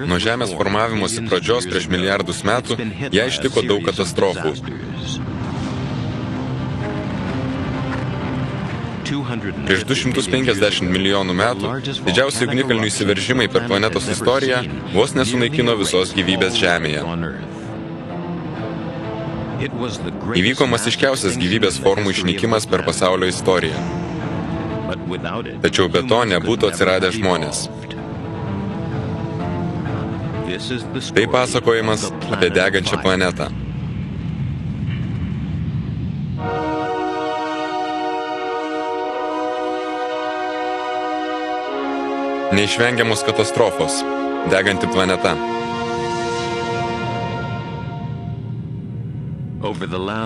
Nuo Žemės formavimosi pradžios prieš milijardus metų ją ištiko daug katastrofų. Prieš 250 milijonų metų didžiausi ugnikalnių įsiveržimai per planetos istoriją vos nesunaikino visos gyvybės Žemėje. Įvyko masiškiausias gyvybės formų išnykimas per pasaulio istoriją. Tačiau be to nebūtų atsiradę žmonės. Tai pasakojimas apie degančią planetą. Neišvengiamos katastrofos. Deganti planeta.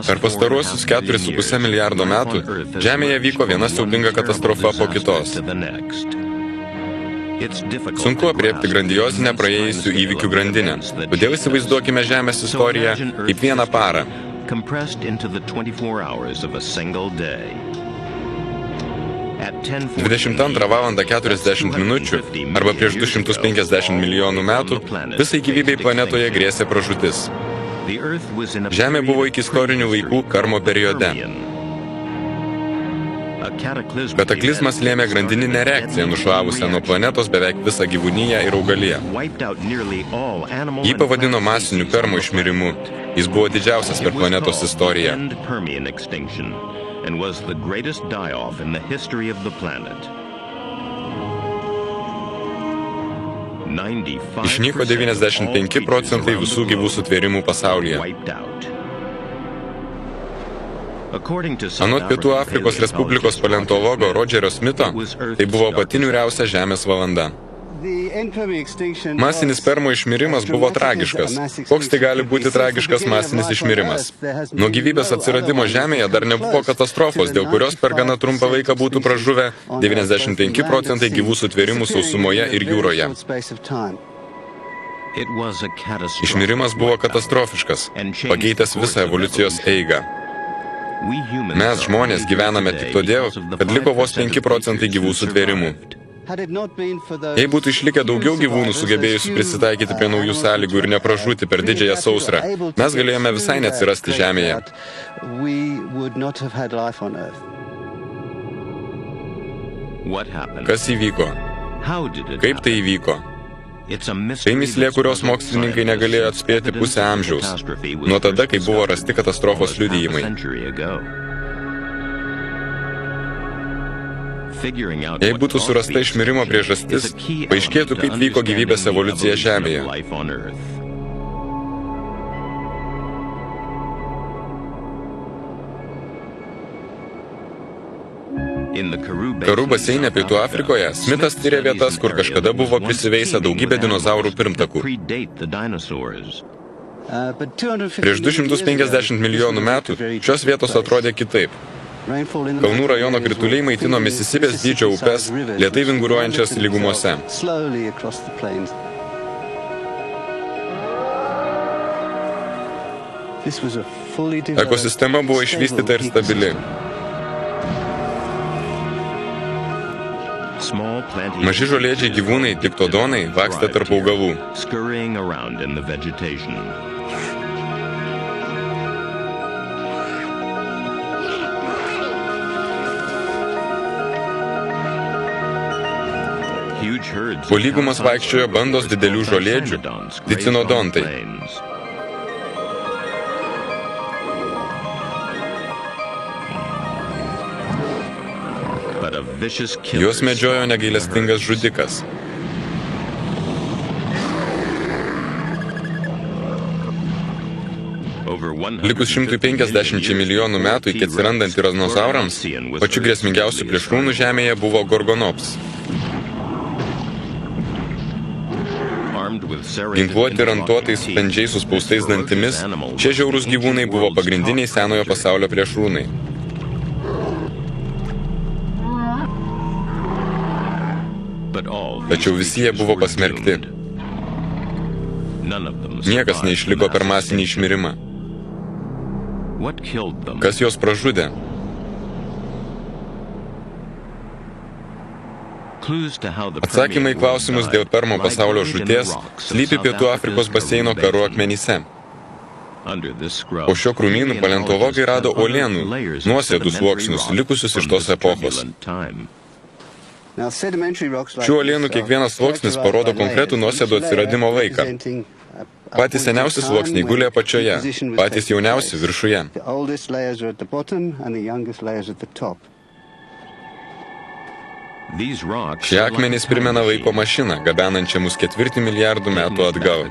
Per pastaruosius 4,5 milijardo metų Žemėje vyko viena siaubinga katastrofa po kitos. Sunku apriepti grandiozinę praėjusių įvykių grandinę. Todėl įsivaizduokime Žemės istoriją kaip vieną parą. 22 valandą 40 minučių arba prieš 250 milijonų metų visai gyvybei planetoje grėsė pražūtis. Žemė buvo iki istorinių laikų karmo periode. Kataklizmas lėmė grandininę reakciją, nušlavusią nuo planetos beveik visą gyvūniją ir augaliją. Jį pavadino masiniu permo išmirimu. Jis buvo didžiausias per planetos istoriją. Išnyko 95 procentai visų gyvų sutvėrimų pasaulyje. Anot Pietų Afrikos Respublikos paleontologo Rodžerio Smito, tai buvo pati niūriausia Žemės valanda. Masinis permo išmirimas buvo tragiškas. Koks tai gali būti tragiškas masinis išmirimas? Nuo gyvybės atsiradimo Žemėje dar nebuvo katastrofos, dėl kurios per gana trumpą laiką būtų pražuvę 95 procentai gyvų sutvėrimų sausumoje ir jūroje. Išmirimas buvo katastrofiškas, pakeitęs visą evoliucijos eigą. Mes, žmonės, gyvename tik todėl, kad liko vos 5 procentai gyvų sutvėrimų. Jei būtų išlikę daugiau gyvūnų sugebėjusių prisitaikyti prie naujų sąlygų ir nepražūti per didžiąją sausrą, mes galėjome visai neatsirasti Žemėje. Kas įvyko? Kaip tai įvyko? Tai mislė, kurios mokslininkai negalėjo atspėti pusę amžiaus, nuo tada, kai buvo rasti katastrofos liudijimai. Jei būtų surasta išmirimo priežastis, paaiškėtų, kaip vyko gyvybės evoliucija Žemėje. Karų baseine Pietų Afrikoje Smithas tyrė vietas, kur kažkada buvo prisiveisę daugybę dinozaurų pirmtakų. Prieš 250 milijonų metų šios vietos atrodė kitaip. Kalnų rajono krituliai maitino Misisipės dydžio upes, lėtai vinguriuojančias lygumose. Ekosistema buvo išvystyta ir stabili. Maži žolėdžiai gyvūnai, diktodonai, lakstė tarp augalų. Po lygumas vaikščiojo bandos didelių žolėdžių, dicinodontai. Juos medžiojo negailestingas žudikas. Likus 150 milijonų metų iki atsirandant tiranozaurams, pačiu grėsmingiausiu plėšrūnų Žemėje buvo Gorgonops. Ginkluoti rantuotais spendžiais suspaustais dantimis, šie žiaurūs gyvūnai buvo pagrindiniai senojo pasaulio plėšrūnai. Tačiau visi jie buvo pasmerkti. Niekas neišliko per masinį išmirimą. Kas juos pražudė? Atsakymai į klausimus dėl Permo pasaulio žūties slypi Pietų Afrikos baseino karų akmenyse. Po šio krūmynų paleontologai rado uolienų, nuosėdų sluoksnius, likusius iš tos epochos. Šių uolienų kiekvienas sluoksnis parodo konkretų nuosėdų atsiradimo laiką. Patys seniausi sluoksniai guli apačioje, patys jauniausi viršuje. Šie akmenys primena laiko mašiną, gabenančią mus 4 milijardų metų atgal.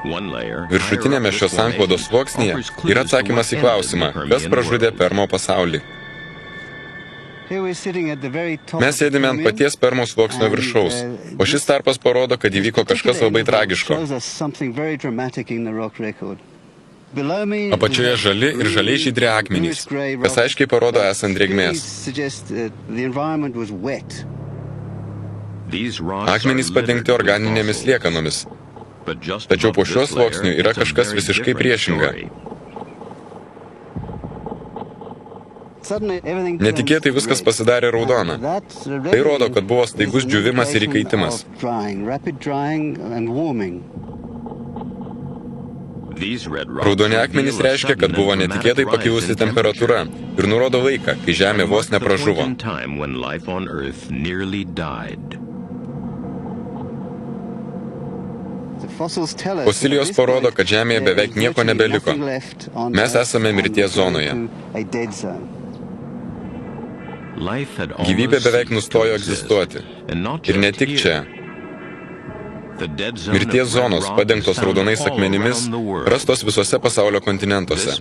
Viršutinėme šios sanklodos sluoksnyje yra atsakymas į klausimą, kas pražudė Permo pasaulį. Mes sėdime ant paties Permo sluoksnio viršaus, o šis tarpas parodo, kad įvyko kažkas labai tragiško. Apačioje žali ir žaliai žydri akmenys, kas aiškiai parodo esant drėgmės. Akmenys padengti organinėmis liekanomis. Tačiau po šiuo sluoksniu yra kažkas visiškai priešinga. Netikėtai viskas pasidarė raudona. Tai rodo, kad buvo staigus džiūvimas ir įkaitimas. Raudoni akmenys reiškia, kad buvo netikėtai pakilusi temperatūra ir nurodo laiką, kai Žemė vos nepražuvo. Fosilijos parodo, kad Žemėje beveik nieko nebeliko. Mes esame mirties zonoje. Gyvybė beveik nustojo egzistuoti. Ir ne tik čia. Mirties zonos, padengtos raudonais akmenimis, rastos visose pasaulio kontinentuose.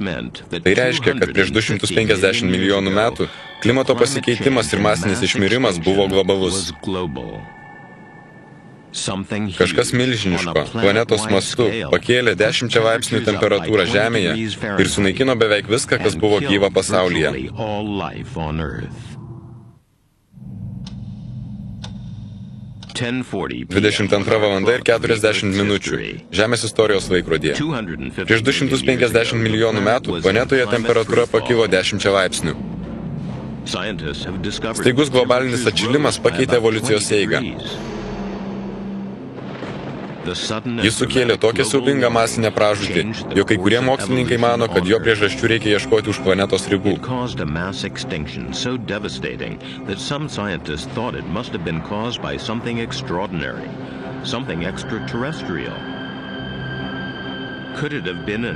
Tai reiškia, kad prieš 250 milijonų metų klimato pasikeitimas ir masinis išmirimas buvo globalus. Kažkas milžiniško, planetos mastu, pakėlė 10 laipsnių temperatūrą Žemėje ir sunaikino beveik viską, kas buvo gyva pasaulyje. 22 valanda ir 40 minučių. Žemės istorijos laikrodyje. Prieš 250 milijonų metų planetoje temperatūra pakilo 10 laipsnių. Staigus globalinis atšilimas pakeitė evoliucijos eigą. Jis sukėlė tokią siaubingą masinę pražūtį, jog kai kurie mokslininkai mano, kad jo priežasčių reikia ieškoti už planetos ribų.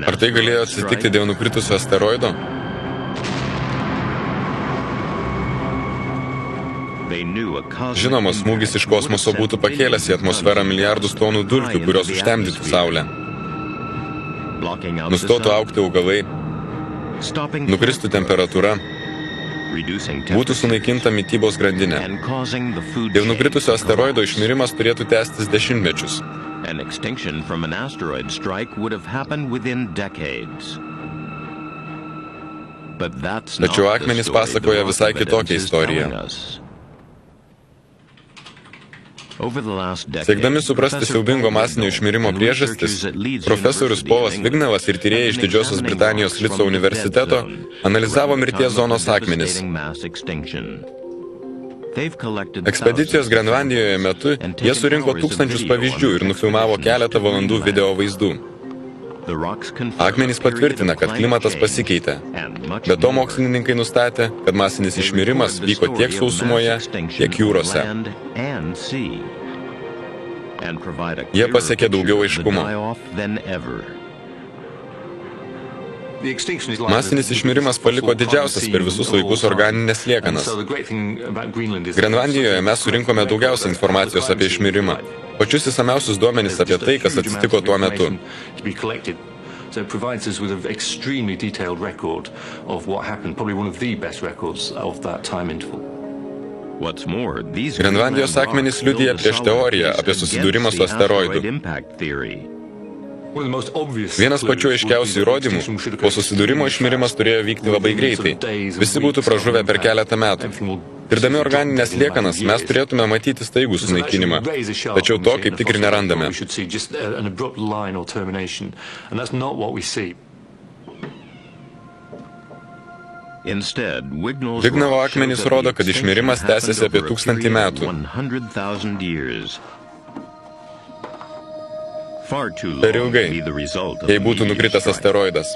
Ar tai galėjo atsitikti dėl nukritusio asteroido? Žinoma, smūgis iš kosmoso būtų pakėlęs į atmosferą milijardus tonų dulkių, kurios užtemdytų Saulę. Nustotų augti augalai, nukristų temperatūra, būtų sunaikinta mitybos grandinė. Dėl nukritusio asteroido išmirimas turėtų tęstis dešimtmečius. Tačiau akmenys pasakoja visai kitokią istoriją. Siekdami suprasti siaubingo masinio išmirimo priežastis, profesorius Polas Vignelas ir tyrėjai iš Didžiosios Britanijos Lico universiteto analizavo mirties zonos akmenis. Ekspedicijos Grenlandijoje metu jie surinko tūkstančius pavyzdžių ir nufilmavo keletą valandų video vaizdų. Akmenys patvirtina, kad klimatas pasikeitė. Be to mokslininkai nustatė, kad masinis išmirimas vyko tiek sausumoje, tiek jūrose. Jie pasiekė daugiau aiškumo. Masinis išmirimas paliko didžiausias per visus laikus organinės liekanas. Grenlandijoje mes surinkome daugiausia informacijos apie išmirimą, pačius įsamiausius duomenys apie tai, kas atsitiko tuo metu. So it provides us with an extremely detailed record of what happened, probably one of the best records of that time interval. Grenlandijos akmenys liudija prieš teoriją apie susidūrimą su asteroidu. Vienas pačių aiškiausių įrodymų, po susidūrimo išmirimas turėjo vykti labai greitai. Visi būtų pražuvę per keletą metų. Tirdami organinės liekanas, mes turėtume matyti staigų sunaikinimą, tačiau to kaip tik ir nerandame. Vignalo akmenys rodo, kad išmirimas tęsiasi apie 1000 metų. Per ilgai, jei būtų nukritęs asteroidas.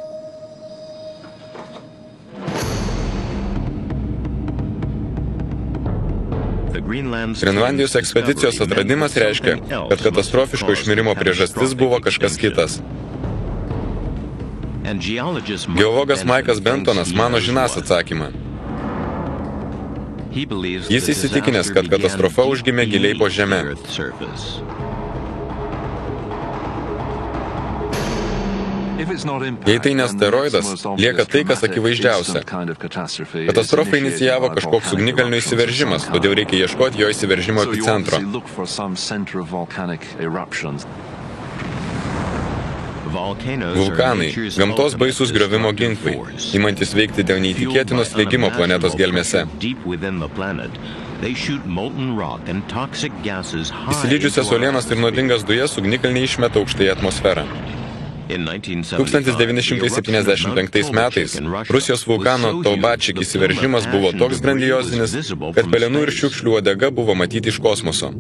Grenlandijos ekspedicijos atradimas reiškia, kad katastrofiško išmirimo priežastis buvo kažkas kitas. Geologas Maikas Bentonas mano žinąs atsakymą. Jis įsitikinęs, kad katastrofa užgimė giliai po žeme. Jei tai ne asteroidas, lieka tai, kas akivaizdžiausia. Katastrofą inicijavo kažkoks ugnikalnio įsiveržimas, todėl reikia ieškoti jo įsiveržimo epicentro. Vulkanai – gamtos baisus griovimo ginklai, imantis veikti dėl neįtikėtino slėgimo planetos gelmėse. Įsilydžiusias uolienas ir nuodingas dujas ugnikalniai išmeta aukštai į atmosferą. 1975 metais Rusijos vulkano Tolbačik įsiveržimas buvo toks grandiozinis, kad pelenų ir šiukšlių uodega buvo matyti iš kosmoso.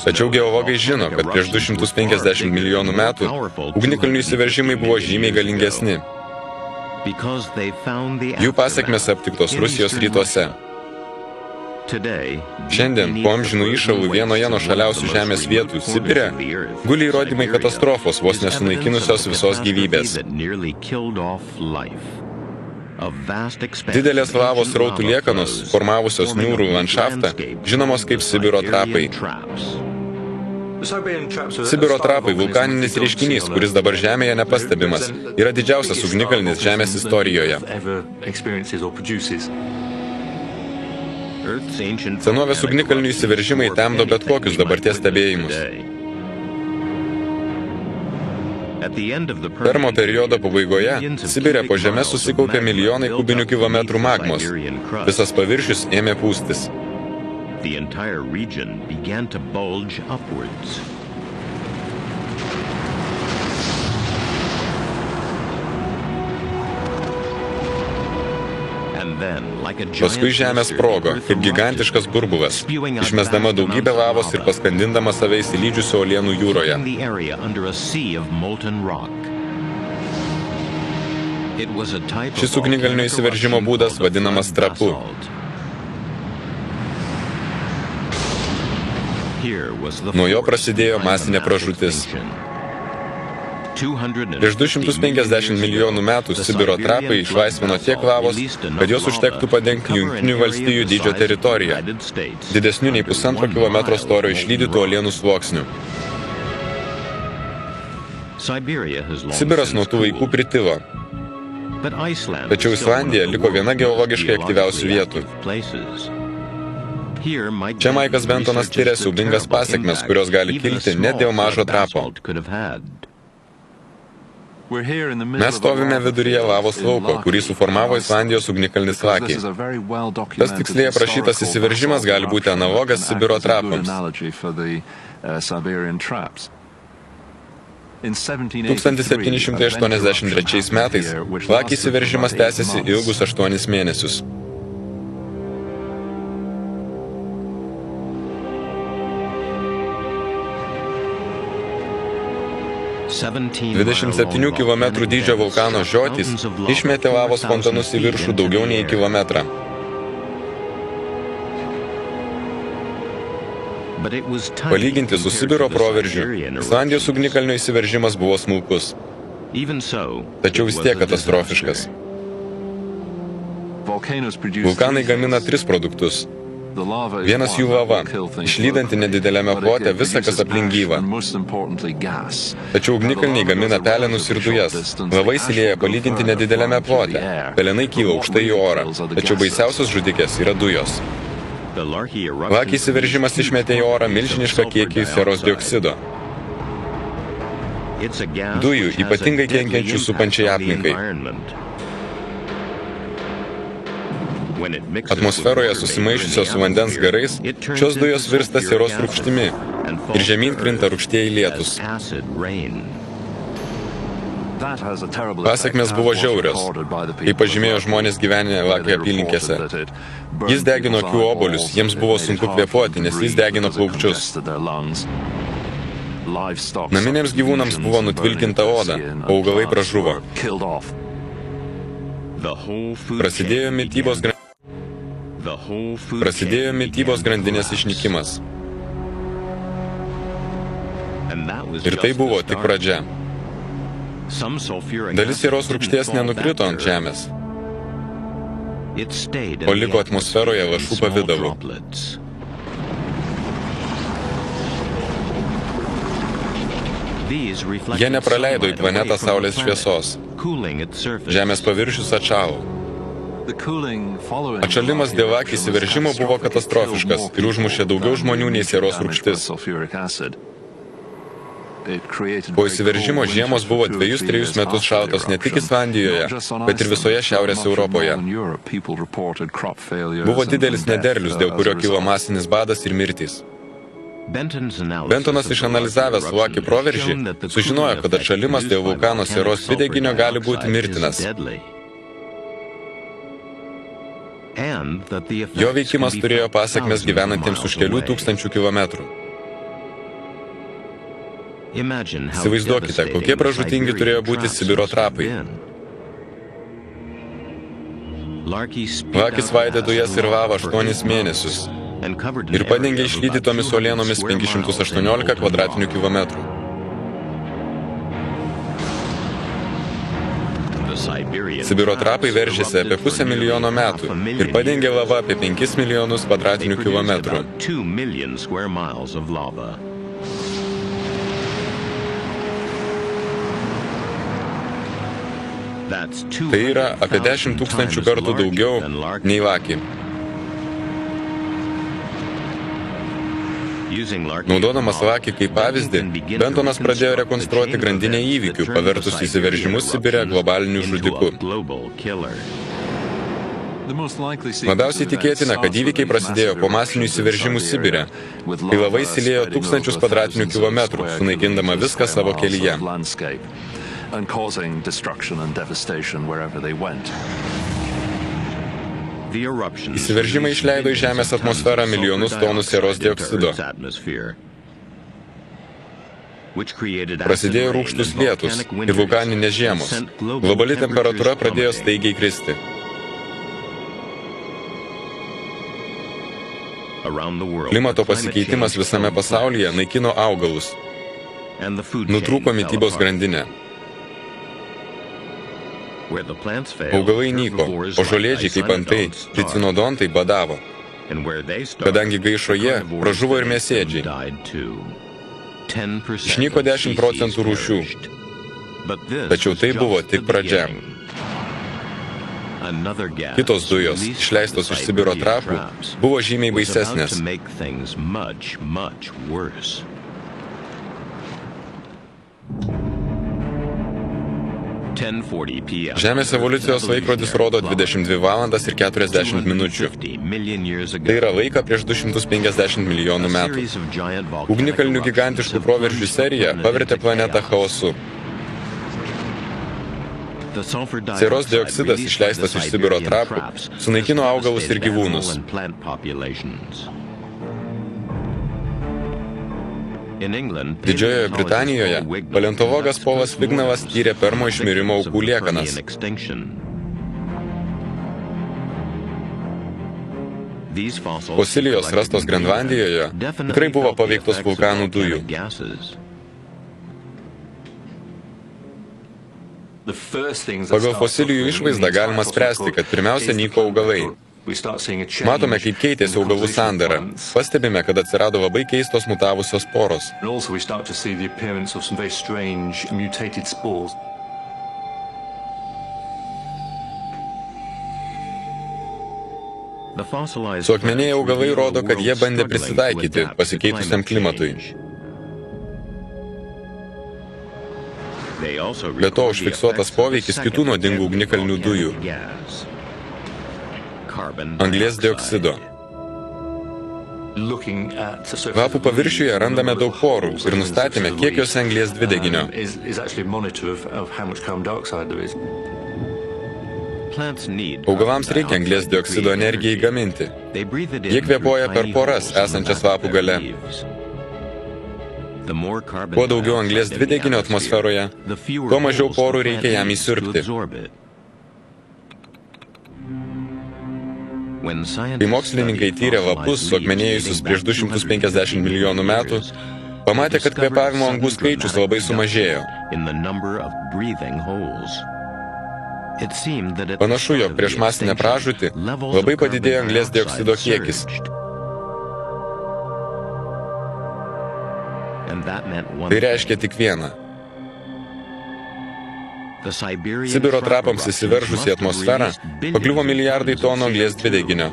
Tačiau geologai žino, kad prieš 250 milijonų metų ugnikalnių įsiveržimai buvo žymiai galingesni. Jų pasekmės aptiktos Rusijos rytuose. Šiandien, po amžinų įšalų vienoje nuo šaliausių žemės vietų, Sibire, guli įrodymai katastrofos, vos nesunaikinusios visos gyvybės. Didelės lavos srautų liekanos, formavusios niūrų landšaftą, žinomos kaip Sibiro trapai. Sibiro trapai, vulkaninis reiškinys, kuris dabar Žemėje nepastebimas, yra didžiausias ugnikalnis Žemės istorijoje. Senovės ugnikalnių įsiveržimai temdo bet kokius dabarties stebėjimus. Permo periodo pabaigoje Sibire po žeme susikaupė milijonai kubinių kilometrų magmos. Visas paviršius ėmė pūstis. Paskui žemė sprogo, kaip gigantiškas burbulas, išmesdama daugybę lavos ir paskandindama save įsilydžiusio uolienų jūroje. Šis ugnikalnio įsiveržimo būdas vadinamas trapu. Nuo jo prasidėjo masinė pražūtis. Prieš 250 milijonų metų Sibiro trapai išlaisvino tiek lavos, kad jos užtektų padengti Jungtinių valstijų dydžio teritoriją, didesnių nei 1,5 kilometro storio išlydytų uolienų sluoksnių. Sibiras nuo tų laikų pritilo, tačiau Islandija liko viena geologiškai aktyviausių vietų. Čia Maikas Bentonas tiria siaubingas pasekmes, kurios gali kilti net dėl mažo trapo. Mes stovime viduryje lavos lauko, kurį suformavo Islandijos ugnikalnis Laki. Tas tiksliai aprašytas įsiveržimas gali būti analogas Sibiro trapams. 1783 metais Laki įsiveržimas tęsiasi ilgus 8 mėnesius. ...27 kilometrų dydžio vulkano žiotys išmetė lavos fontanus į viršų daugiau nei kilometrą. Palyginti su Sibiro proveržiu, Islandijos ugnikalnio įsiveržimas buvo smulkus, tačiau vis tiek katastrofiškas. Vulkanai gamina 3 produktus. Vienas jų lava, išlydanti nedideliame plote visą, kas aplink gyva. Tačiau ugnikalniai gamina pelenus ir dujas. Lava įsilieja palyginti nedideliame plote. Pelenai kyla aukštai į orą, tačiau baisiausios žudikės yra dujos. Laki įsiveržimas išmetė į orą milžinišką kiekį seros dioksido. Dujų ypatingai kenkiančių supančiai aplinkai. Atmosferoje susimaišiusios su vandens garais, šios dujos virsta sieros rūgštimi ir žemyn krinta rūgštieji lietūs. Pasekmės buvo žiaurios, kaip pažymėjo žmonės gyvenę Lakio apylinkėse. Jis degino akių obuolius, jiems buvo sunku kvėpuoti, nes jis degino plaučius. Naminiams gyvūnams buvo nutvilkinta oda, o augalai pražuvo. Prasidėjo mitybos grandinės išnykimas. Ir tai buvo tik pradžia. Dalis sieros rūgšties nenukrito ant žemės, o liko atmosferoje lašų pavidalu. Jie nepraleido į planetą saulės šviesos. Žemės paviršius atšalo. Atšalimas dėl Lakio įsiveržimo buvo katastrofiškas ir užmušė daugiau žmonių nei sieros rūgštis. Po įsiveržimo žiemos buvo 2-3 metus šaltos ne tik Islandijoje, bet ir visoje Šiaurės Europoje. Buvo didelis nederlius, dėl kurio kilo masinis badas ir mirtys. Bentonas išanalizavęs Lakio proveržį, sužinojo, kad atšalimas dėl vulkano sieros dvideginio gali būti mirtinas. Jo veikimas turėjo pasekmes gyvenantiems už kelių tūkstančių kilometrų. Įsivaizduokite, kokie pražūtingi turėjo būti Sibiro trapai. Lakis vaidė dujas ir lavą 8 mėnesius ir padengė išlydytomis uolienomis 518 kvadratinių kilometrų. Sibiro trapai veržėsi apie 500 milijono metų ir padengė lava apie 5 milijonus kvadratinių kilometrų. Tai yra apie 10 000 kartų daugiau nei Lakį. Naudodamas Lakį kaip pavyzdį, Bentonas pradėjo rekonstruoti grandinę įvykių, pavertus įsiveržimus Sibire globaliniu žudiku. Labiausiai tikėtina, kad įvykiai prasidėjo po masinių įsiveržimų Sibire, kai lava įsiliejo 1000 kvadratinių kilometrų, sunaikindama viską savo kelyje. Įsiveržimai išleido į Žemės atmosferą milijonus tonų sieros dioksido. Prasidėjo rūgštus lietus ir vulkaninės žiemos. Globali temperatūra pradėjo staigiai kristi. Klimato pasikeitimas visame pasaulyje naikino augalus. Nutrūko mitybos grandinė. Augalai nyko, o žolėdžiai kaip antai, tricinodontai badavo. Kadangi gaišo jie, pražuvo ir mėsėdžiai. Išnyko 10% rūšių. Tačiau tai buvo tik pradžia. Kitos dujos, išleistos iš Sibiro trapų, buvo žymiai baisesnės. Žemės evoliucijos laikrodis rodo 22 valandas ir 40 minučių. Tai yra laika prieš 250 milijonų metų. Ugnikalnių gigantiškų proveržių serija pavertė planetą chaosu. Sieros dioksidas, išleistas iš Sibiro trapų, sunaikino augalus ir gyvūnus. Didžiojoje Britanijoje paleontologas Polas Vignalas tyrė permo išmirimo aukų liekanas. Fosilijos rastos Grenlandijoje tikrai buvo paveiktos vulkanų dujų. Pagal fosilijų išvaizdą galima spręsti, kad pirmiausia nyko augalai. Matome, kaip keitėsi augalų sandara. Pastebime, kad atsirado labai keistos mutavusios sporos. Suakmenėję augalai rodo, kad jie bandė prisitaikyti pasikeitusiam klimatui. Be to užfiksuotas poveikis kitų nuodingų ugnikalnių dujų. Anglies dioksido. looking at the surface Lapų paviršiuje randame daug porų ir nustatėme, kiek jose anglies dvideginio. is actually a monitor of how much carbon dioxide there is. Augalams reikia anglies dioksido energijai gaminti. Jie kvėpuoja per poras esančias lapų gale. Kuo daugiau anglies dvideginio atmosferoje, tuo mažiau porų reikia jam įsiurbti. Kai mokslininkai tyrė lapus, suakmenėjusius prieš 250 milijonų metų, pamatė, kad kvėpavimo angų skaičius labai sumažėjo. Panašu, jog prieš masinę pražūtį labai padidėjo anglies dioksido kiekis. Tai reiškia tik vieną. Sibiro trapams įsiveržus į atmosferą, pakliuvo milijardai tonų anglies dvideginio.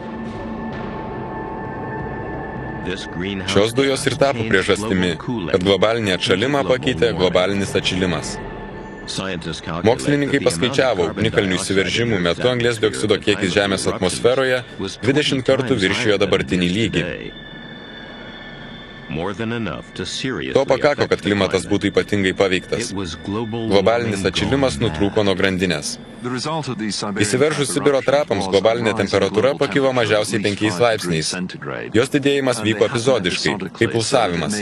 Šios dujos ir tapo priežastimi, kad globalinį atšalimą pakeitė globalinis atšilimas. Mokslininkai paskaičiavo, ugnikalnių įsiveržimų metu anglies dioksido kiekis Žemės atmosferoje 20 kartų viršijo dabartinį lygį. To pakako, kad klimatas būtų ypatingai paveiktas. Globalinis atšilimas nutrūko nuo grandinės. Įsiveržus Sibiro trapams, globalinė temperatūra pakilo mažiausiai 5 laipsniais. Jos didėjimas vyko epizodiškai, kaip pulsavimas.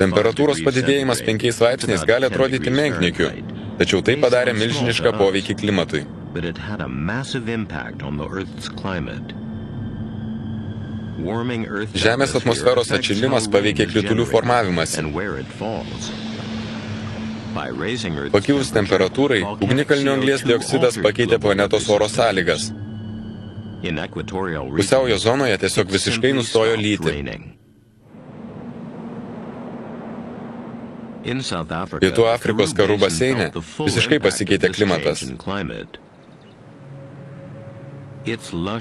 Temperatūros padidėjimas 5 laipsniais gali atrodyti menkniekiu, tačiau tai padarė milžinišką poveikį klimatui. Žemės atmosferos atšilimas paveikė kritulių formavimąsi. Pakilus temperatūrai, ugnikalnių anglies dioksidas pakeitė planetos oro sąlygas. Pusiaujo zonoje tiesiog visiškai nustojo lyti. Pietų Afrikos karų baseine visiškai pasikeitė klimatas.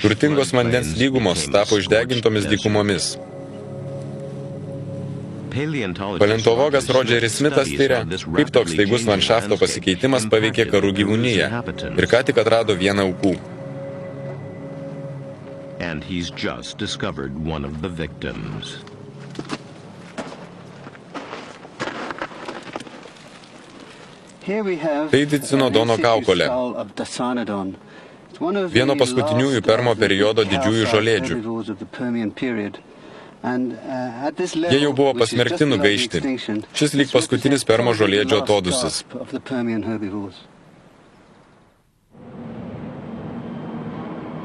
Turtingos vandens lygumos tapo išdegintomis dykumomis. Paleontologas Rodžeris Smithas tyria, kaip toks staigus landšafto pasikeitimas paveikė karų gyvūniją ir ką tik atrado vieną aukų. Tai Dicinodono kaukolė. Vieno paskutiniųjų Permo periodo didžiųjų žolėdžių. Jie jau buvo pasmerkti nugaišti. Šis lyg paskutinis Permo žolėdžio atodusis.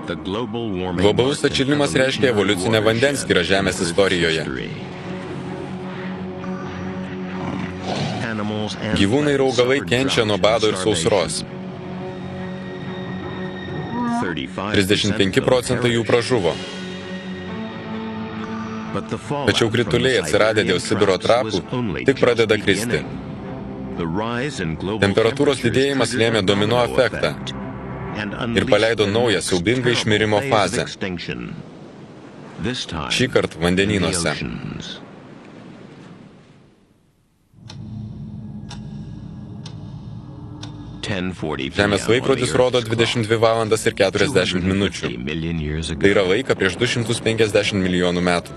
Globalus atšilimas reiškia evoliucinę vandenskyrą Žemės istorijoje. Gyvūnai ir augalai kenčia nuo bado ir sausros. 35 procentai jų pražuvo. Tačiau krituliai atsiradę dėl Sibiro trapų tik pradeda kristi. Temperatūros didėjimas lėmė domino efektą ir paleido naują siaubingą išmirimo fazę. Šįkart vandenynuose. Žemės laikrodis rodo 22 valandas ir 40 minučių. Tai yra laika prieš 250 milijonų metų.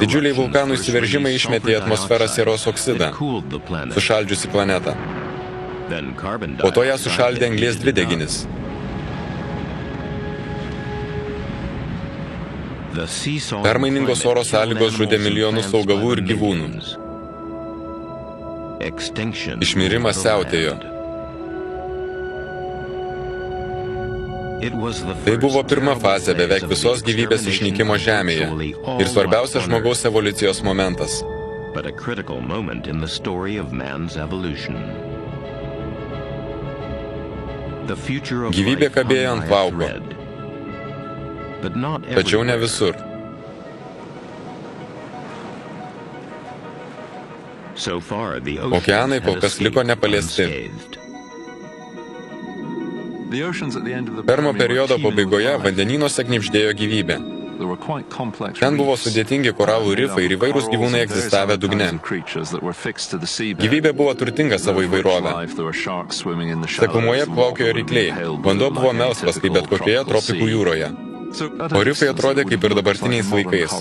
Didžiuliai vulkanų įsiveržimai išmetė į atmosferą sieros oksidą, sušaldžiusi planetą. Po to ją sušaldė anglies dvideginis. Permainingos oro sąlygos žudė milijonus augalų ir gyvūnų. Išmirimas siautėjo. Tai buvo pirma fazė beveik visos gyvybės išnykimo Žemėje ir svarbiausias žmogaus evoliucijos momentas. Gyvybė kabėjo ant plauko, tačiau ne visur. Okeanai kol kas liko nepaliesti. Permo periodo pabaigoje vandenynuose knibždėjo gyvybė. Ten buvo sudėtingi koralų rifai ir įvairūs gyvūnai egzistavę dugne. Gyvybė buvo turtinga savo įvairovę. Sekumoje plaukiojo rykliai. Vanduo buvo melsvas, kaip bet kokioje tropikų jūroje. O rifai atrodė kaip ir dabartiniais laikais.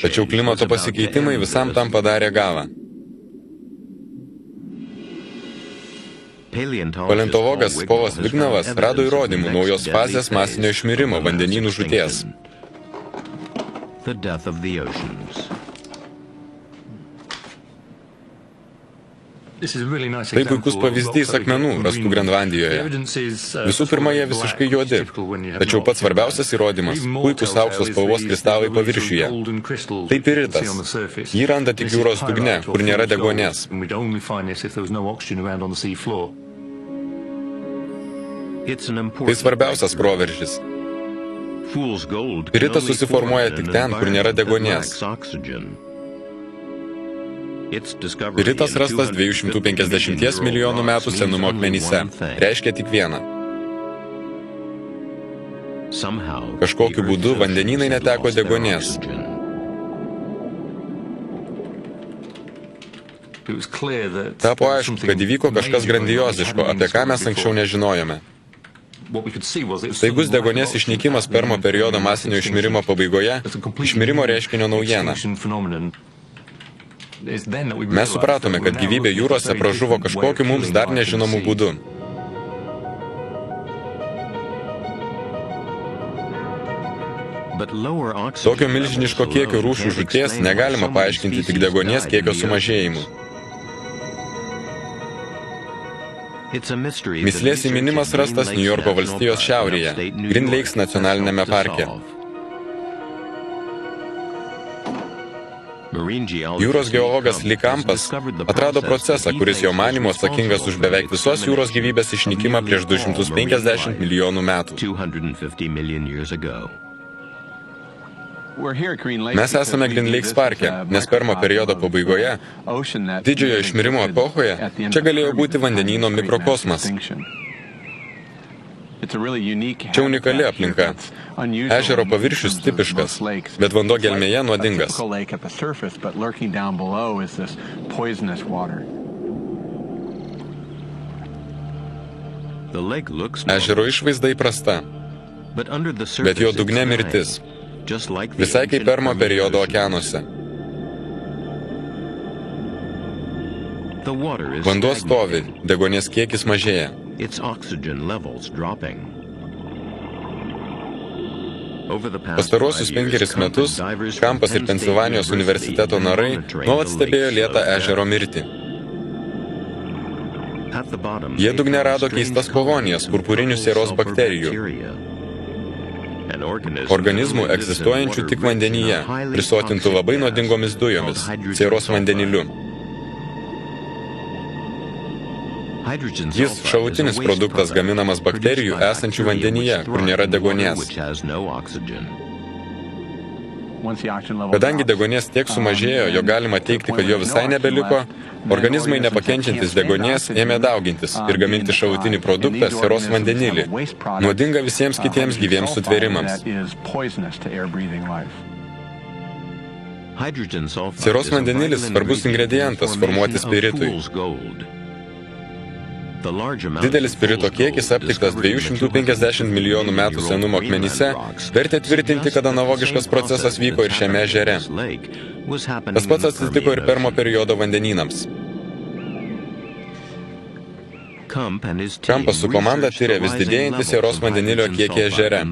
Tačiau klimato pasikeitimai visam tam padarė galą. Paleontologas Polas Vignavas rado įrodymų naujos fazės masinio išmirimo vandenynų žūties. Tai puikus pavyzdys akmenų, rastų Grenlandijoje. Visų pirma, jie visiškai juodi. Tačiau pats svarbiausias įrodymas – puikus aukso spalvos kristalai paviršiuje. Tai piritas. Jį randa tik jūros dugne, kur nėra deguonies. Tai svarbiausias proveržis. Piritas susiformuoja tik ten, kur nėra deguonies. Piritas rastas 250 milijonų metų senumo akmenyse. Reiškia tik vieną. Kažkokiu būdu vandenynai neteko deguonies. Tapo aišku, kad įvyko kažkas grandioziško, apie ką mes anksčiau nežinojome. Staigus deguonies išnykimas Permo periodo masinio išmirimo pabaigoje – išmirimo reiškinio naujiena. Mes supratome, kad gyvybė jūrose pražuvo kažkokiu mums dar nežinomų būdu. Tokio milžiniško kiekio rūšių žūties negalima paaiškinti tik deguonies kiekio sumažėjimu. Mįslės įminimas rastas Niujorko valstijos šiaurėje, Green Lakes nacionalinėme parke. Jūros geologas Lee Campas atrado procesą, kuris jo manymu atsakingas už beveik visos jūros gyvybės išnykimą prieš 250 milijonų metų. Mes esame Green Lakes parke, nes Permo periodo pabaigoje, didžiojo išmirimo epochoje, čia galėjo būti vandenyno mikrokosmas. Čia unikali aplinka. Ežero paviršius tipiškas, bet vanduo gelmėje nuodingas. Ežero išvaizda įprasta, bet jo dugne mirtis, visai kaip Permo periodo okeanuose. Vanduo stovi, deguonies kiekis mažėja. Pastaruosius 5 metus Campas ir Pensilvanijos universiteto narai nuolat stebėjo lėtą ežero mirtį. Jie dugne rado keistas kolonijas purpurinių sieros bakterijų. Organizmų egzistuojančių tik vandenyje, prisotintų labai nuodingomis dujomis, sieros vandeniliu. Jis šalutinis produktas gaminamas bakterijų esančių vandenyje, kur nėra deguonies. Kadangi deguonies tiek sumažėjo, jo galima teigti, kad jo visai nebeliko, organizmai nepakenčiantis deguonies ėmė daugintis ir gaminti šalutinį produktą sieros vandenilį, nuodingą visiems kitiems gyviems sutvėrimams. Sieros vandenilis svarbus ingredientas formuoti spiritui. Didelis spirito kiekis aptiktas 250 milijonų metų senumo akmenyse vertė tvirtinti, kad analogiškas procesas vyko ir šiame ežere. Tas pats atsitiko ir Permo periodo vandenynams. Campas su komanda tyrė vis didėjantį sieros vandenilio kiekį ežere.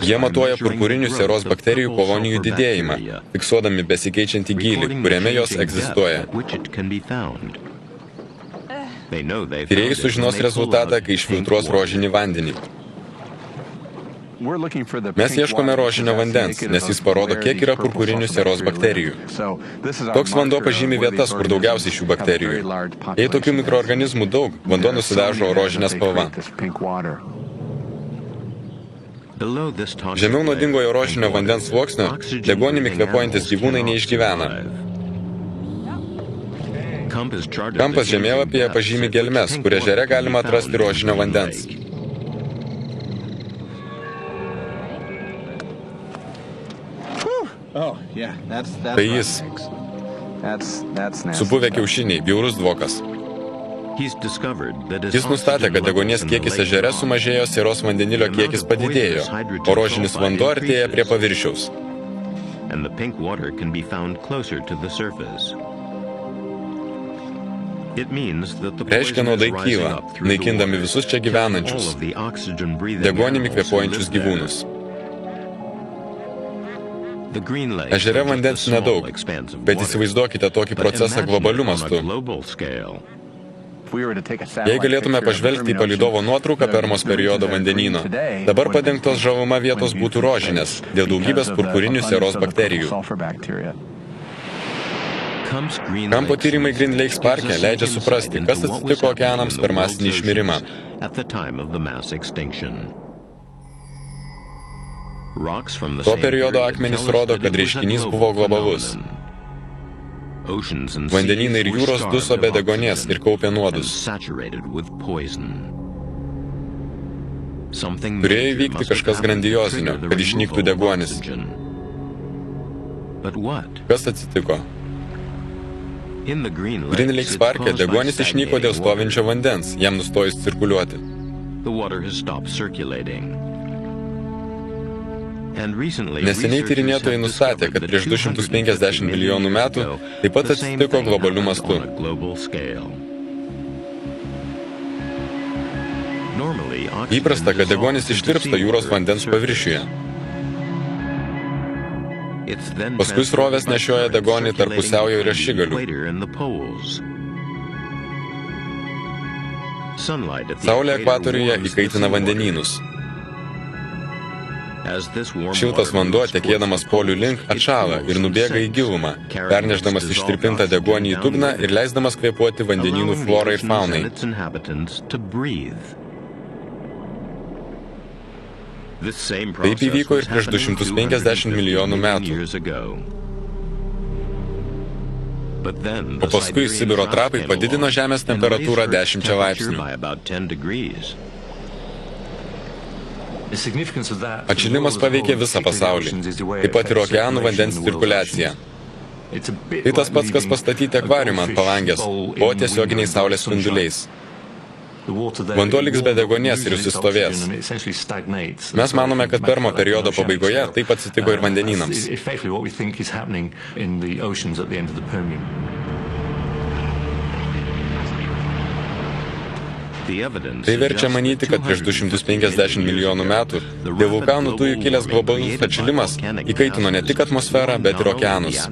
Jie matuoja purpurinių sieros bakterijų kolonijų didėjimą, fiksuodami besikeičiantį gylį, kuriame jos egzistuoja. Tyrėjai sužinos rezultatą, kai išfiltruos rožinį vandenį. Mes ieškome rožinio vandens, nes jis parodo, kiek yra purpurinių sieros bakterijų. Toks vanduo pažymi vietas, kur daugiausiai šių bakterijų. Jei tokių mikroorganizmų daug, vanduo nusidažo rožinė spalva. Žemiau nuodingojo rožinio vandens sluoksnio deguonimi kvėpuojantis gyvūnai neišgyvena. Campas žemėlapyje pažymi gelmes, kur ežere galima atrasti rožinio vandens. Tai jis. Supuvę kiaušiniai, bjaurus dvokas. Jis nustatė, kad deguonies kiekis ežere sumažėjo, sieros vandenilio kiekis padidėjo, o rožinis vanduo artėja prie paviršiaus. Reiškia, nuodai kyla, naikindami visus čia gyvenančius, deguonimi kvėpuojančius gyvūnus. Ežere vandens nedaug, bet įsivaizduokite tokį procesą globaliu mastu. Jei galėtume pažvelgti į palydovo nuotrauką Permos periodo vandenyno, dabar padengtos žaluma vietos būtų rožinės, dėl daugybės purpurinių sieros bakterijų. Kampo tyrimai Green Lakes parke leidžia suprasti, kas atsitiko okeanams per masinį išmirimą. To periodo akmenys rodo, kad reiškinys buvo globalus. Vandenynai ir jūros duso be deguonies ir kaupė nuodus. Turėjo įvykti kažkas grandiozinio, kad išnyktų deguonis. Kas atsitiko? Green Lakes parke deguonis išnyko dėl stovinčio vandens, jam nustojus cirkuliuoti. Neseniai tyrinėtojai nustatė, kad prieš 250 milijonų metų taip pat atsitiko globaliu mastu. Įprasta, kad deguonis ištirpsta jūros vandens paviršiuje. Paskui srovės nešioja deguonį tarp pusiaujo ir ašigalių. Saulė ekvatoriuje įkaitina vandenynus. Šiltas vanduo, tekėdamas polių link, atšąla ir nubėga į gilumą, pernešdamas ištirpintą deguonį į dugną ir leisdamas kvėpuoti vandenynų florai ir faunai. Taip įvyko ir prieš 250 milijonų metų. O paskui Sibiro trapai padidino Žemės temperatūrą 10 laipsnių. Atšilimas paveikė visą pasaulį, taip pat ir okeanų vandens cirkuliaciją. Tai tas pats, kas pastatyti akvariumą ant palangės, po tiesioginiais saulės spinduliais. Vanduo liks be deguonies ir susistovės. Mes manome, kad Permo periodo pabaigoje taip atsitiko ir vandenynams. Tai verčia manyti, kad prieš 250 milijonų metų dėl vulkanų dujų kilęs globalus atšilimas įkaitino ne tik atmosferą, bet ir okeanus.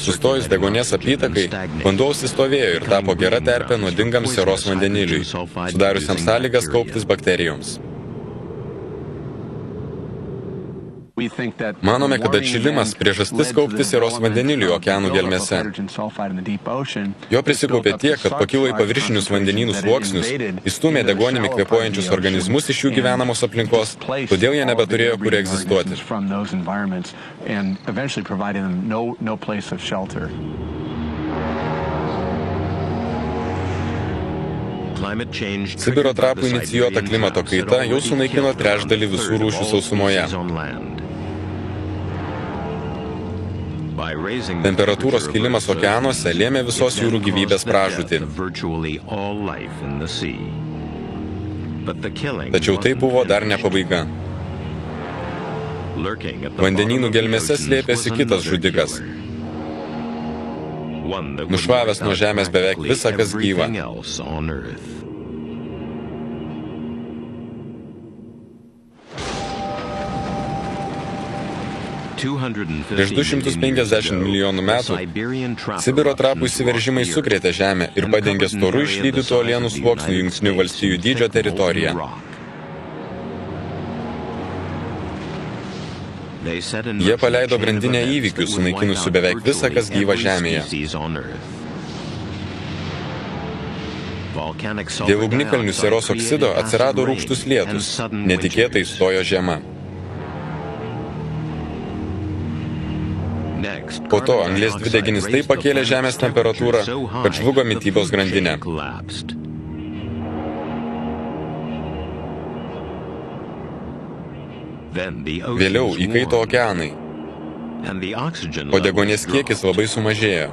Sustojus deguonies apytakai, vanduo užsistovėjo ir tapo gera terpė nuodingam sieros vandeniliui, sudariusiam sąlygas kauptis bakterijoms. Manome, kad atšilimas priežastis kaupti sieros vandeniliui okeanų gelmėse. Jo prisikaupė tiek, kad pakilo į paviršinius vandenynų sluoksnius, įstūmė deguonimi kvėpuojančius organizmus iš jų gyvenamos aplinkos, todėl jie nebeturėjo kur egzistuoti. Sibiro trapų inicijuota klimato kaita jau sunaikino trečdalį visų rūšių sausumoje. Temperatūros kilimas okeanuose lėmė visos jūrų gyvybės pražūtį. Tačiau tai buvo dar ne pabaiga. Vandenynų gelmėse slėpėsi kitas žudikas, nušvavęs nuo žemės beveik visą, kas gyva. Prieš 250 milijonų metų Sibiro trapų įsiveržimai sukrėtė žemę ir padengė storų išlydytų uolienų sluoksnių Jungtinių valstijų dydžio teritoriją. Jie paleido grandinę įvykių, sunaikinusių beveik visą, kas gyva žemėje. Dėl ugnikalnių sieros oksido atsirado rūgštus lietus, netikėtai stojo žiema. Po to anglies dvideginis taip pakėlė žemės temperatūrą, kad žlugo mitybos grandinė. Vėliau įkaito okeanai, o deguonies kiekis labai sumažėjo.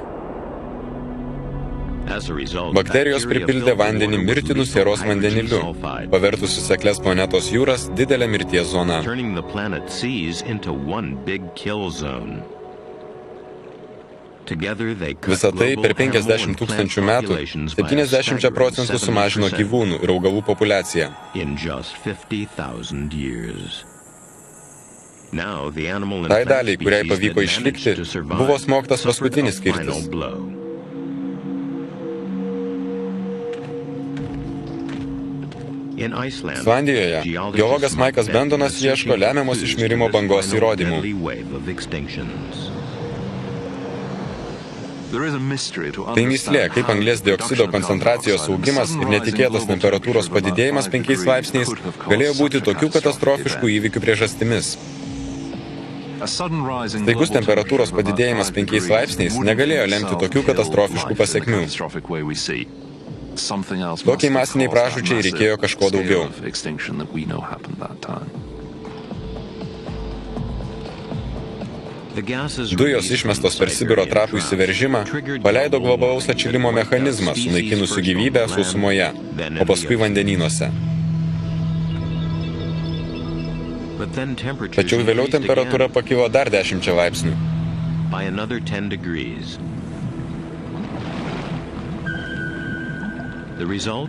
Bakterijos pripildė vandenį mirtinų sieros vandeniliu, pavertusi seklias planetos jūras didelę mirties zoną. Visą tai per 50 000 metų 70% sumažino gyvūnų ir augalų populiaciją. Tai daliai, kuriai pavyko išlikti, buvo smogtas paskutinis kirtis. Islandijoje geologas Maikas Bendonas ieško lemiamos išmirimo bangos įrodymų. Tai mįslė, kaip anglies dioksido koncentracijos augimas ir netikėtas temperatūros padidėjimas 5 laipsniais galėjo būti tokių katastrofiškų įvykių priežastimis. Staigus temperatūros padidėjimas 5 laipsniais negalėjo lemti tokių katastrofiškų pasekmių. Tokiai masiniai pražūčiai reikėjo kažko daugiau. Dujos išmestos per Sibiro trapų įsiveržimą paleido globalaus atšilimo mechanizmą, sunaikinusių gyvybę sausumoje, o paskui vandenynuose. Tačiau vėliau temperatūra pakilo dar 10 laipsnių.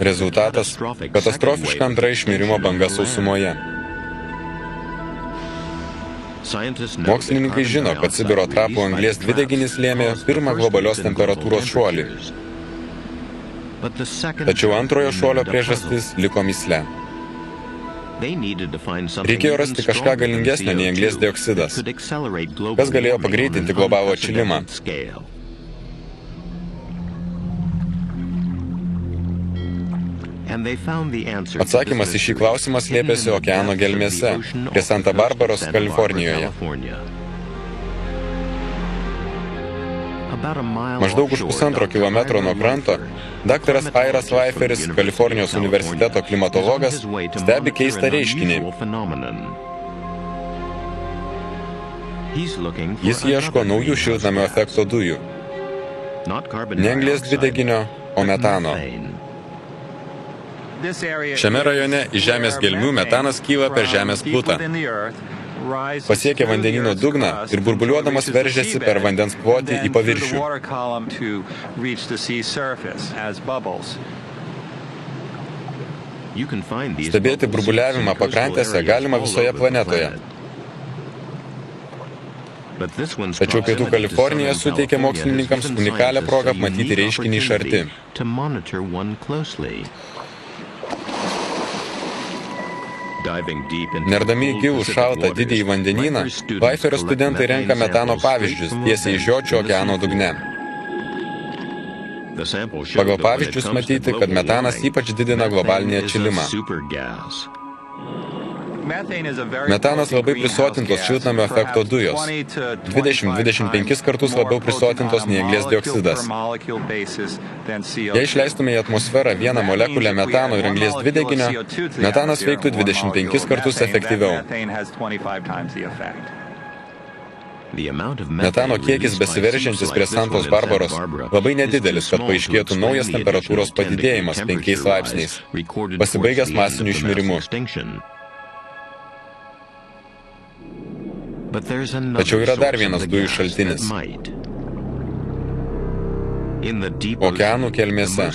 Rezultatas – katastrofiška antra išmirimo banga sausumoje. Mokslininkai žino, kad Sibiro trapų anglies dvideginis lėmė pirmą globalios temperatūros šuolį. Tačiau antrojo šuolio priežastis liko mįsle. Reikėjo rasti kažką galingesnio nei anglies dioksidas, kas galėjo pagreitinti globalų atšilimą. Atsakymas į šį klausimą slėpėsi okeano gelmėse, prie Santa Barbaros, Kalifornijoje. Maždaug už 1,5 kilometro nuo kranto, daktaras Iras Leiferis, Kalifornijos universiteto klimatologas, stebi keistą reiškinį. Jis ieško naujų šiltnamio efekto dujų. Ne anglies dvideginio, o metano. Šiame rajone iš žemės gelmių metanas kyla per žemės plutą. Pasiekia vandenyno dugną ir burbuliuodamas veržiasi per vandens plotį į paviršių. Stebėti burbuliavimą pakrantėse galima visoje planetoje. Tačiau Pietų Kalifornija suteikia mokslininkams unikalią progą matyti reiškinį iš arti. Nerdami į gilų šaltą didįjį vandenyną, Leiferio studentai renka metano pavyzdžius tiesiai iš Žiočių okeano dugne. Pagal pavyzdžius matyti, kad metanas ypač didina globalinį atšilimą. Metanas labai prisotintos šiltnamio efekto dujos, 20-25 kartus labiau prisotintos nei anglies dioksidas. Jei išleistume į atmosferą vieną molekulę metano ir anglies dvideginio, metanas veiktų 25 kartus efektyviau. Metano kiekis besiveržiantis prie Santos Barbaros labai nedidelis, kad paaiškėtų naujas temperatūros padidėjimas 5 laipsniais, pasibaigęs masiniu išmirimu. Tačiau yra dar vienas dujų šaltinis. Okeanų kelmėse,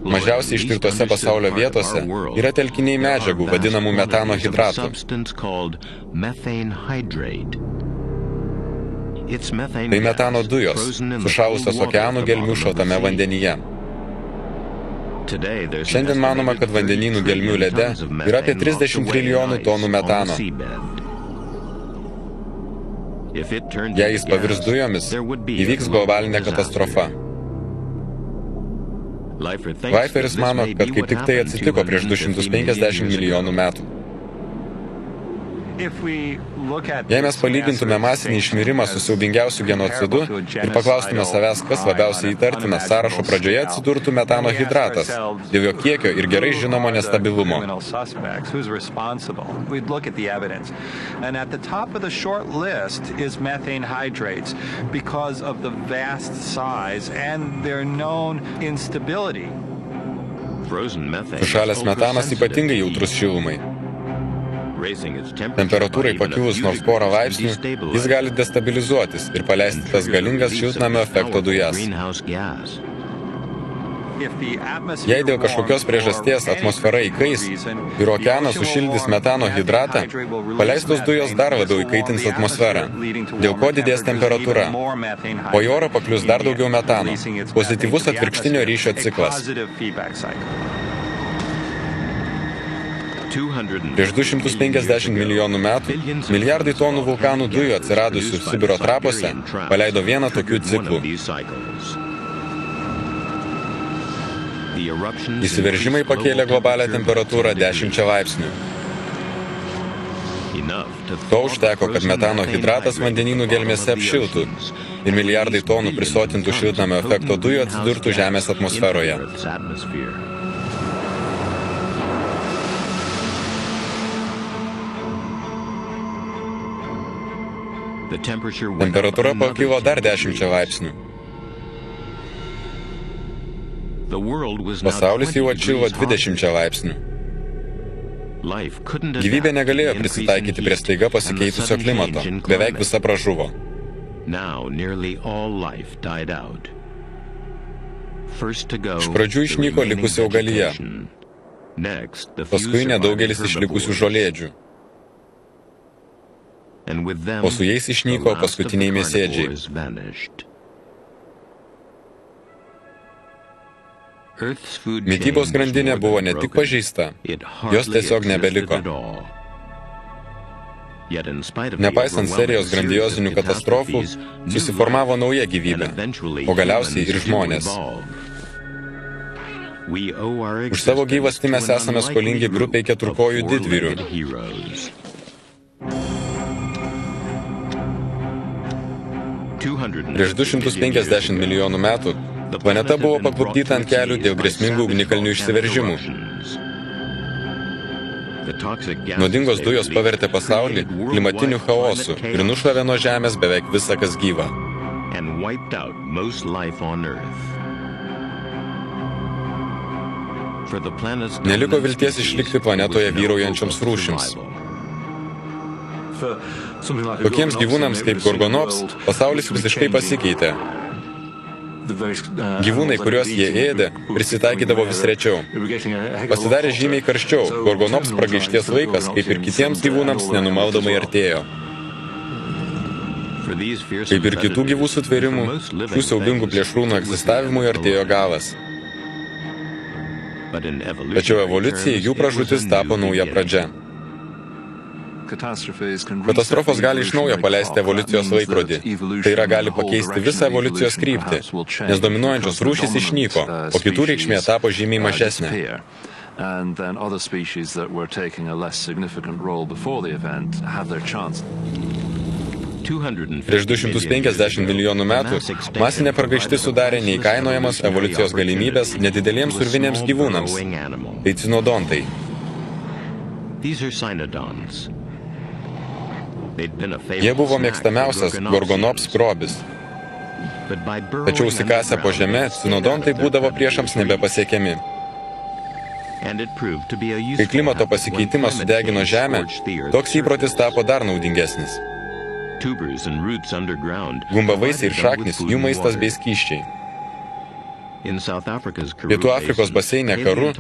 mažiausiai ištirtose pasaulio vietose, yra telkiniai medžiagų vadinamų metano hidratų. Tai metano dujos, sušalusios okeanų gelmių šaltame vandenyje. Šiandien manoma, kad vandenynų gelmių lede yra apie 30 trilijonų tonų metano. Jei jis pavirs dujomis, įvyks globalinė katastrofa. Leiferis mano, kad kaip tik tai atsitiko prieš 250 milijonų metų. Jei mes palygintume masinį išmirimą su siaubingiausiu genocidu ir paklaustume savęs, kas labiausiai įtartina, sąrašo pradžioje atsidurtų metano hidratas dėl jo kiekio ir gerai žinomo nestabilumo. And at the top of the short list is methane hydrates because of the vast size and their known instability. Sušalęs metanas ypatingai jautrus šilumai. Temperatūrai pakilus nors porą laipsnių, jis gali destabilizuotis ir paleisti tas galingas šiltnamio efekto dujas. Jei dėl kažkokios priežasties atmosfera įkais ir okeanas sušildys metano hidratą, paleistos dujos dar labiau įkaitins atmosferą, dėl ko didės temperatūra. O į orą paklius dar daugiau metano. Pozityvus atvirkštinio ryšio ciklas. Prieš 250 milijonų metų milijardai tonų vulkanų dujų atsiradusių Sibiro trapuose paleido vieną tokių ciklų. Įsiveržimai pakėlė globalią temperatūrą 10 laipsnių. To užteko, kad metano hidratas vandenynų gelmėse apšiltų ir milijardai tonų prisotintų šiltnamio efekto dujų atsidurtų Žemės atmosferoje. Temperatūra pakilo dar 10 laipsnių. Pasaulis jau atšilo 20 laipsnių. Gyvybė negalėjo prisitaikyti prie staiga pasikeitusio klimato. Beveik visa pražuvo. Iš pradžių išnyko likusi augalija. Paskui nedaugelis išlikusių žolėdžių. O su jais išnyko paskutiniai mėsėdžiai. Mitybos grandinė buvo ne tik pažeista, jos tiesiog nebeliko. Nepaisant serijos grandiozinių katastrofų, susiformavo nauja gyvybė, o galiausiai ir žmonės. Už savo gyvastį mes esame skolingi grupiai keturkojų didvyrių. Prieš 250 milijonų metų planeta buvo paklupdyta ant kelių dėl grėsmingų ugnikalnių išsiveržimų. Nuodingos dujos pavertė pasaulį klimatiniu chaosu ir nušlavė nuo Žemės beveik visa, kas gyva. Neliko vilties išlikti planetoje vyraujančioms rūšims. Tokiems gyvūnams kaip gorgonops pasaulis visiškai pasikeitė. Gyvūnai, kuriuos jie ėdė, prisitaikydavo vis rečiau. Pasidarė žymiai karščiau, gorgonops pragaišties laikas, kaip ir kitiems gyvūnams, nenumaldomai artėjo. Kaip ir kitų gyvų sutvėrimų, šių siaubingų plėšrūnų egzistavimui artėjo galas. Tačiau evoliucijai jų pražūtis tapo nauja pradžia. Katastrofos gali iš naujo paleisti evoliucijos laikrodį. Tai yra gali pakeisti visą evoliucijos kryptį, nes dominuojančios rūšys išnyko, o kitų reikšmė tapo žymiai mažesnė. Prieš 250 milijonų metų masinė pragaištis sudarė neįkainojamas evoliucijos galimybės nedideliems urviniams gyvūnams. Tai cinodontai. Jie buvo mėgstamiausias gorgonops grobis. Tačiau užsikasę po žeme, cinodontai būdavo priešams nebepasiekiami. Kai klimato pasikeitimas sudegino žemę, toks įprotis tapo dar naudingesnis. Gumbavaisiai ir šaknis, jų maistas bei skysčiai. Pietų Afrikos baseine Karu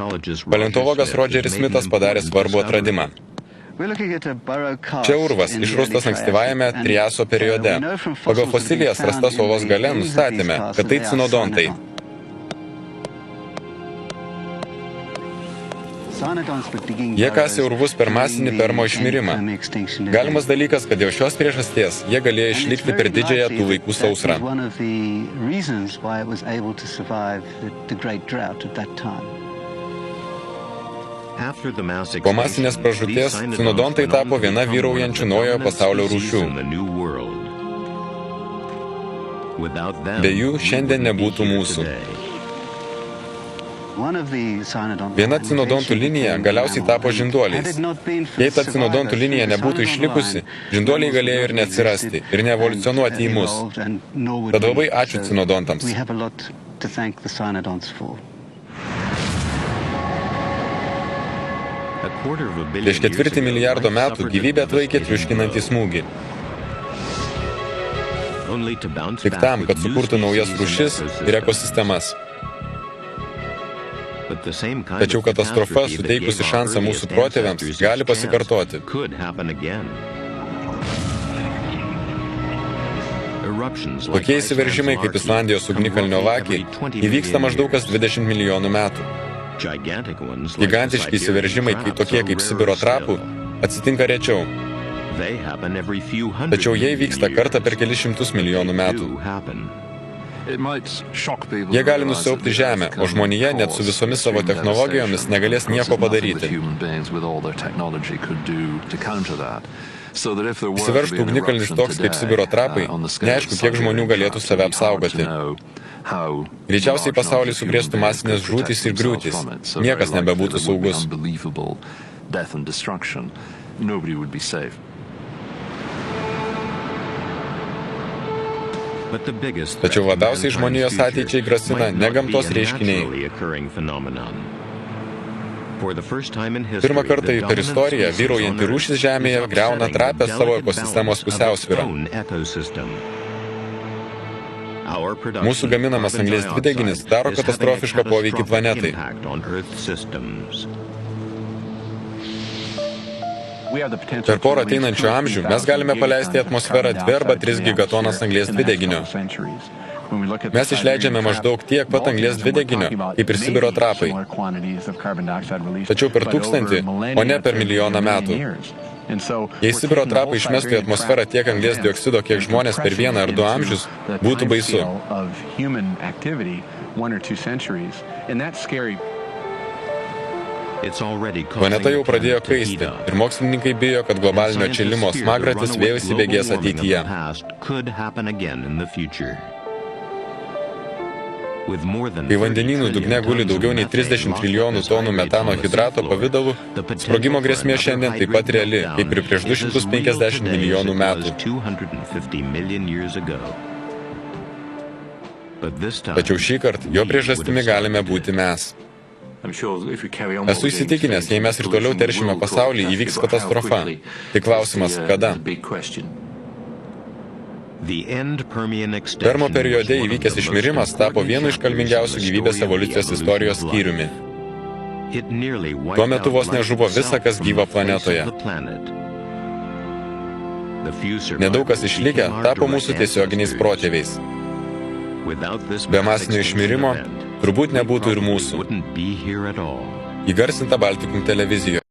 paleontologas Rodžeris Smithas padarė svarbų atradimą. Čia urvas išrastas ankstyvajame Triaso periode. Pagal fosilijas rastas uolos gale nustatėme, kad tai cinodontai. Jie kasė urvus per masinį permo išmirimą. Galimas dalykas, kad dėl šios priežasties jie galėjo išlikti per didžiąją tų laikų sausrą. Po masinės pražūties cinodontai tapo viena vyraujančių naujojo pasaulio rūšių. Be jų šiandien nebūtų mūsų. Viena cinodontų linija galiausiai tapo žinduoliais. Jei ta cinodontų linija nebūtų išlikusi, žinduoliai galėjo ir neatsirasti, ir neevoliucionuoti į mus. Tad labai ačiū cinodontams. Prieš 4 milijardo metų gyvybė atlaikė triuškinantį smūgį. Tik tam, kad sukurtų naujas rūšis ir ekosistemas. Tačiau katastrofa, suteikusi šansą mūsų protėviams, gali pasikartoti. Tokie įsiveržimai kaip Islandijos ugnikalnio vakiai įvyksta maždaug kas 20 milijonų metų. Gigantiški įsiveržimai, tokie kaip Sibiro trapų, atsitinka rečiau. Tačiau jie vyksta kartą per kelis šimtus milijonų metų. Jie gali nusiaubti Žemę, o žmonija net su visomis savo technologijomis negalės nieko padaryti. Įsiveržtų ugnikalnis toks kaip Sibiro trapai, neaišku, kiek žmonių galėtų save apsaugoti. Greičiausiai pasaulį sukrėstų masinės žūtys ir griūtys. Niekas nebebūtų saugus. Tačiau labiausiai žmonijos ateičiai grasina ne gamtos reiškiniai. Pirmą kartą per istoriją vyraujanti rūšis Žemėje griauna trapią savo ekosistemos pusiausvyrą. Mūsų gaminamas anglies dvideginis daro katastrofišką poveikį planetai. Per porą ateinančių amžių mes galime paleisti į atmosferą 2 arba 3 gigatonas anglies dvideginio. Mes išleidžiame maždaug tiek pat anglies dvideginio, kaip ir Sibiro trapai. Tačiau per 1000, o ne per milijoną metų. Jei Sibiro trapai išmestų į atmosferą tiek anglies dioksido, kiek žmonės per 1 ar 2 amžius, būtų baisu. Planeta jau pradėjo kaisti ir mokslininkai bijo, kad globalinio atšilimo smagratis vėl įsibėgės ateityje. Kai vandenynų dugne guli daugiau nei 30 trilijonų tonų metano hidrato pavidalu, sprogimo grėsmė šiandien taip pat reali, kaip ir prieš 250 milijonų metų. Tačiau šįkart jo priežastimi galime būti mes. Esu įsitikinęs, jei mes ir toliau teršime pasaulį, įvyks katastrofa. Tai klausimas, kada? Permo periode įvykęs išmirimas tapo vienu iš kalbingiausių gyvybės evoliucijos istorijos skyriumi. Tuo metu vos nežuvo visa, kas gyva planetoje. Nedaug kas išlikę tapo mūsų tiesioginiais protėviais. Be masinio išmirimo turbūt nebūtų ir mūsų. Įgarsinta Baltikum televizijoje.